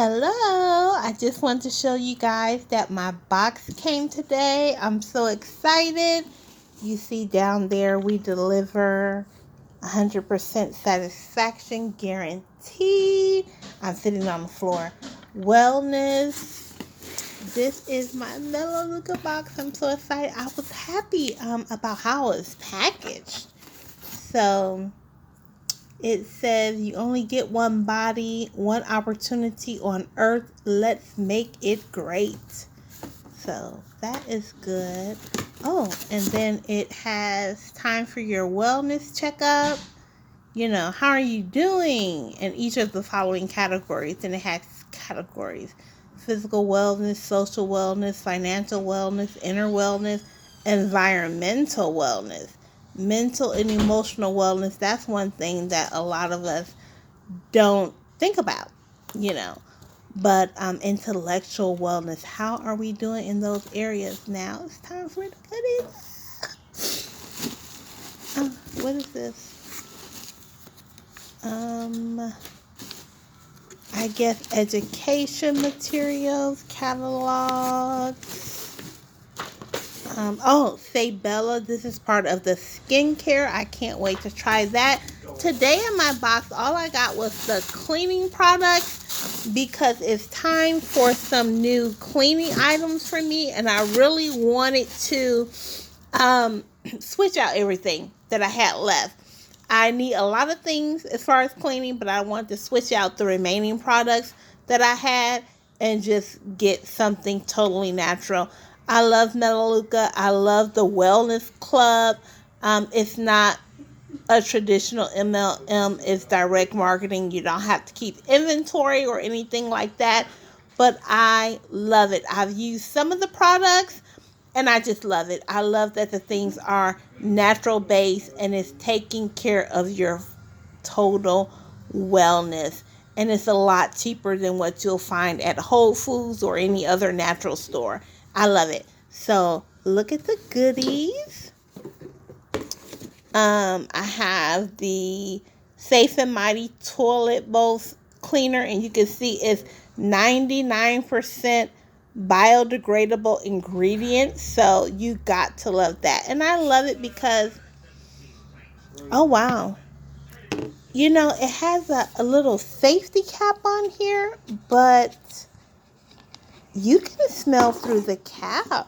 Hello, I just want to show you guys that my box came today. I'm so excited. You see down there we deliver 100% satisfaction guaranteed. I'm sitting on the floor. Wellness. This is my Melaleuca box. I'm so excited. I was happy about how it was packaged. So it says you only get one body, one opportunity on earth. Let's make it great. So that is good. Oh, and then it has time for your wellness checkup. How are you doing in each of the following categories? And it has categories: physical wellness, social wellness, financial wellness, inner wellness, environmental wellness. Mental and emotional wellness, that's one thing that a lot of us don't think about, you know. But intellectual wellness, how are we doing in those areas? Now it's time for the goodies. What is this? I guess education materials, catalogs. Say Bella, this is part of the skincare. I can't wait to try that. Today in my box, all I got was the cleaning products because it's time for some new cleaning items for me, and I really wanted to switch out everything that I had left. I need a lot of things as far as cleaning, but I wanted to switch out the remaining products that I had and just get something totally natural. I love Melaleuca. I love the Wellness Club. It's not a traditional MLM. It's direct marketing. You don't have to keep inventory or anything like that. But I love it. I've used some of the products and I just love it. I love that the things are natural based and it's taking care of your total wellness. And it's a lot cheaper than what you'll find at Whole Foods or any other natural store. I love it. So look at the goodies. I have the Safe and Mighty toilet bowl cleaner, and you can see it's 99% biodegradable ingredients. So you got to love that. And I love it because, oh wow, it has a little safety cap on here, but you can smell through the cap.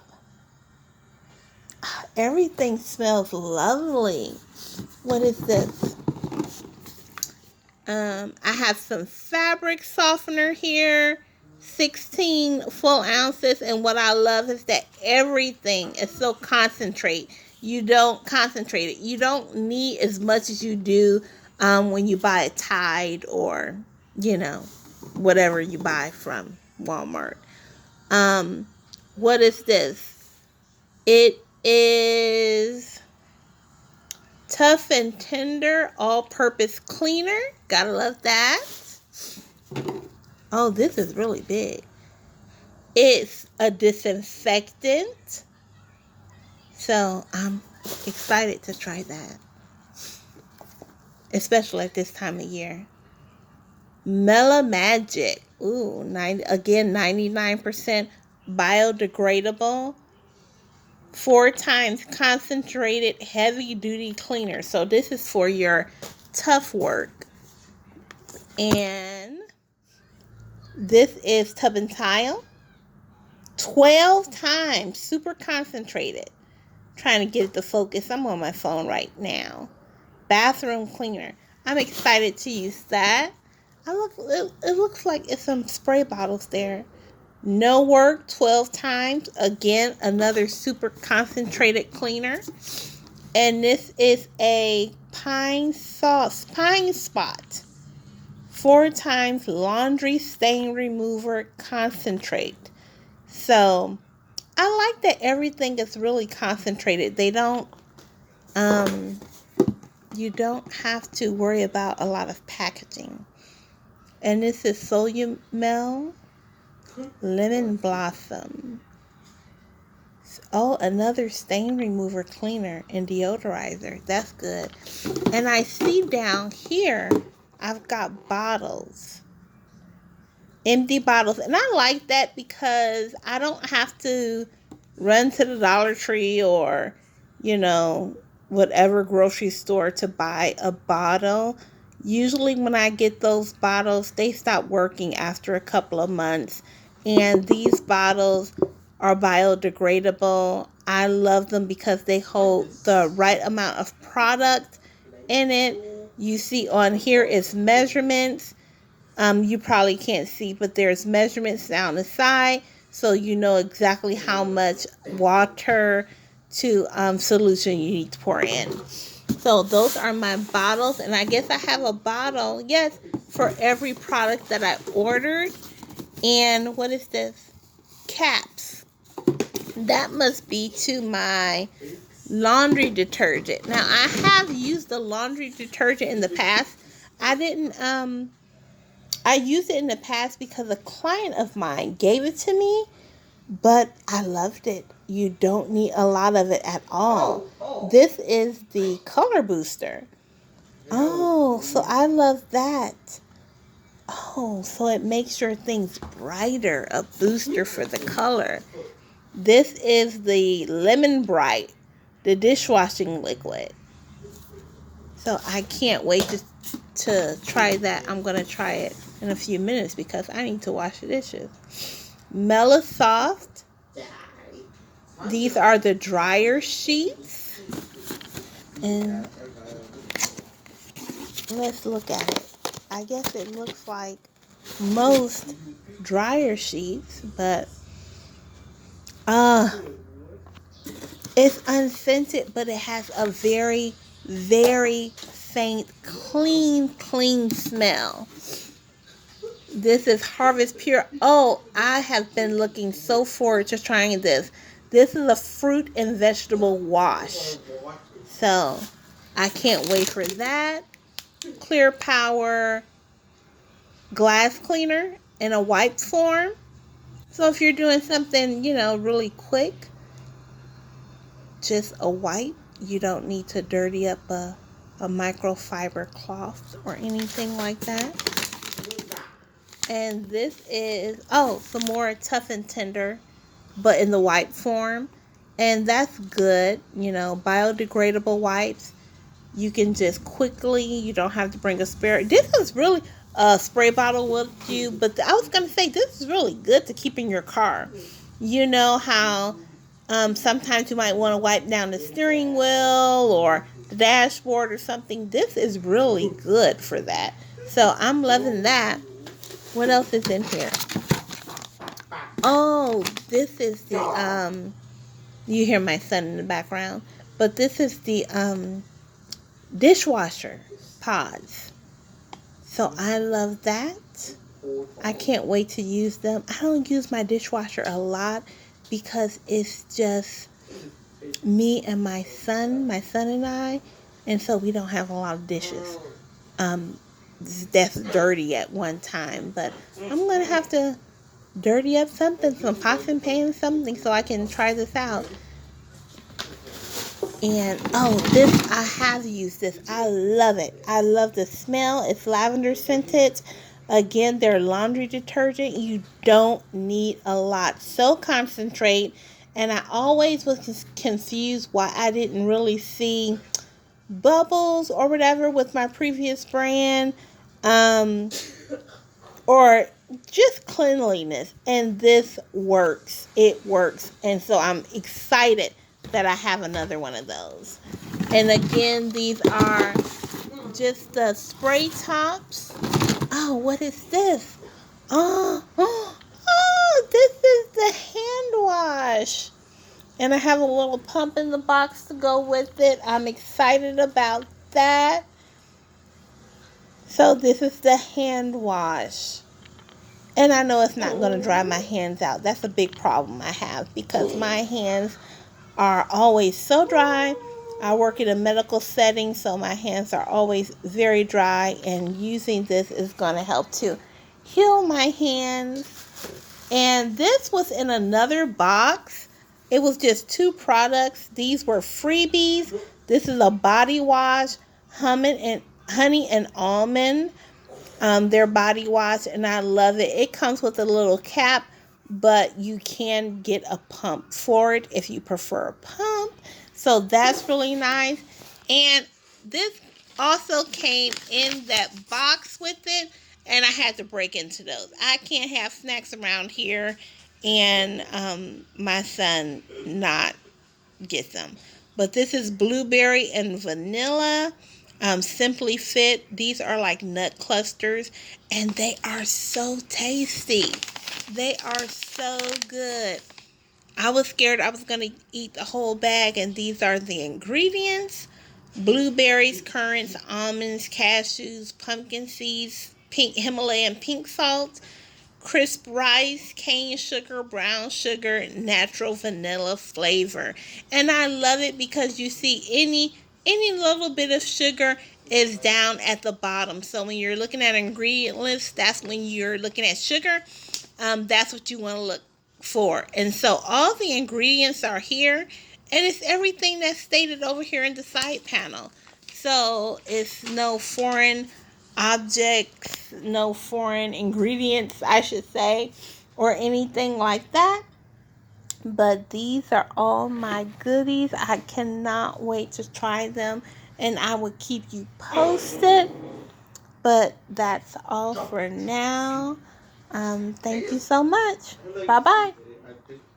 Everything smells lovely. What is this? I have some fabric softener here, 16 full ounces. And what I love is that everything is so concentrate. You don't concentrate it. You don't need as much as you do when you buy a Tide or, whatever you buy from Walmart. What is this? It is Tough and Tender all-purpose cleaner. Gotta love that. Oh, this is really big. It's a disinfectant. So I'm excited to try that, especially at this time of year. Magic. Ooh, 99% biodegradable. 4 times concentrated heavy duty cleaner. So this is for your tough work. And this is Tub and Tile. 12 times super concentrated. Trying to get it to focus. I'm on my phone right now. Bathroom cleaner. I'm excited to use that. It looks like it's some spray bottles there. No Work 12 times. Again, another super concentrated cleaner. And this is a Pine Spot. 4 times laundry stain remover concentrate. So I like that everything is really concentrated. They don't you don't have to worry about a lot of packaging. And this is Solumel Lemon Blossom. Oh, another stain remover cleaner and deodorizer. That's good. And I see down here, I've got bottles. empty bottles. And I like that because I don't have to run to the Dollar Tree or, you know, whatever grocery store to buy a bottle. Usually when I get those bottles, they stop working after a couple of months. And these bottles are biodegradable. I love them because they hold the right amount of product in it. You see on here is measurements. You probably can't see, but there's measurements down the side, so you know exactly how much water to solution you need to pour in. So those are my bottles, and I guess I have a bottle, yes, for every product that I ordered. And what is this? Caps. That must be to my laundry detergent. Now, I have used the laundry detergent in the past. I used it in the past because a client of mine gave it to me, but I loved it. You don't need a lot of it at all. This is the color booster. Oh, so I love that. Oh, so it makes your things brighter, a booster for the color. This is the Lemon Bright, the dishwashing liquid. So I can't wait to try that. I'm going to try it in a few minutes because I need to wash the dishes. Melaleuca. These are the dryer sheets. And let's look at it. I guess it looks like most dryer sheets, but it's unscented, but it has a very, very faint, clean smell. This is Harvest Pure. Oh, I have been looking so forward to trying this. This is a fruit and vegetable wash. So, I can't wait for that. Clear Power glass cleaner in a wipe form. So, if you're doing something, really quick, just a wipe. You don't need to dirty up a microfiber cloth or anything like that. And this is, some more Tough and Tender, but in the wipe form. And that's good, biodegradable wipes. You can just quickly, you don't have to bring a spare. This is really a spray bottle with you, but I was going to say, this is really good to keep in your car. You know how sometimes you might want to wipe down the steering wheel or the dashboard or something. This is really good for that. So I'm loving that. What else is in here? Oh, this is the, you hear my son in the background, but this is the dishwasher pods. So I love that. I can't wait to use them. I don't use my dishwasher a lot because it's just me and my son and I, and so we don't have a lot of dishes. That's dirty at one time, but I'm going to have to dirty up something, some pots and pans, something, so I can try this out. And, this, I have used this. I love it. I love the smell. It's lavender scented. Again, they're laundry detergent. You don't need a lot. So concentrate. And I always was confused why I didn't really see bubbles or whatever with my previous brand. Or just cleanliness. And this works. It works. And so I'm excited that I have another one of those. And again, these are just the spray tops. Oh, what is this? Oh, this is the hand wash. And I have a little pump in the box to go with it. I'm excited about that. So this is the hand wash. And I know it's not going to dry my hands out. That's a big problem I have because my hands are always so dry. I work in a medical setting, so my hands are always very dry, and using this is going to help to heal my hands. And this was in another box. It was just 2 products. These were freebies. This is a body wash, honey and almond. their body wash, and I love it. It comes with a little cap, but you can get a pump for it if you prefer a pump. So that's really nice. And this also came in that box with it, and I had to break into those. I can't have snacks around here and my son not get them. But this is blueberry and vanilla. Simply Fit. These are like nut clusters, and they are so tasty. They are so good. I was scared I was going to eat the whole bag, and these are the ingredients: blueberries, currants, almonds, cashews, pumpkin seeds, pink Himalayan pink salt, crisp rice, cane sugar, brown sugar, natural vanilla flavor. And I love it because you see any little bit of sugar is down at the bottom. So when you're looking at an ingredient list, that's when you're looking at sugar. That's what you want to look for. And so all the ingredients are here, and it's everything that's stated over here in the side panel. So it's no foreign objects, no foreign ingredients, I should say, or anything like that. But these are all my goodies. I cannot wait to try them, and I will keep you posted. But that's all for now. Thank you so much. Bye bye.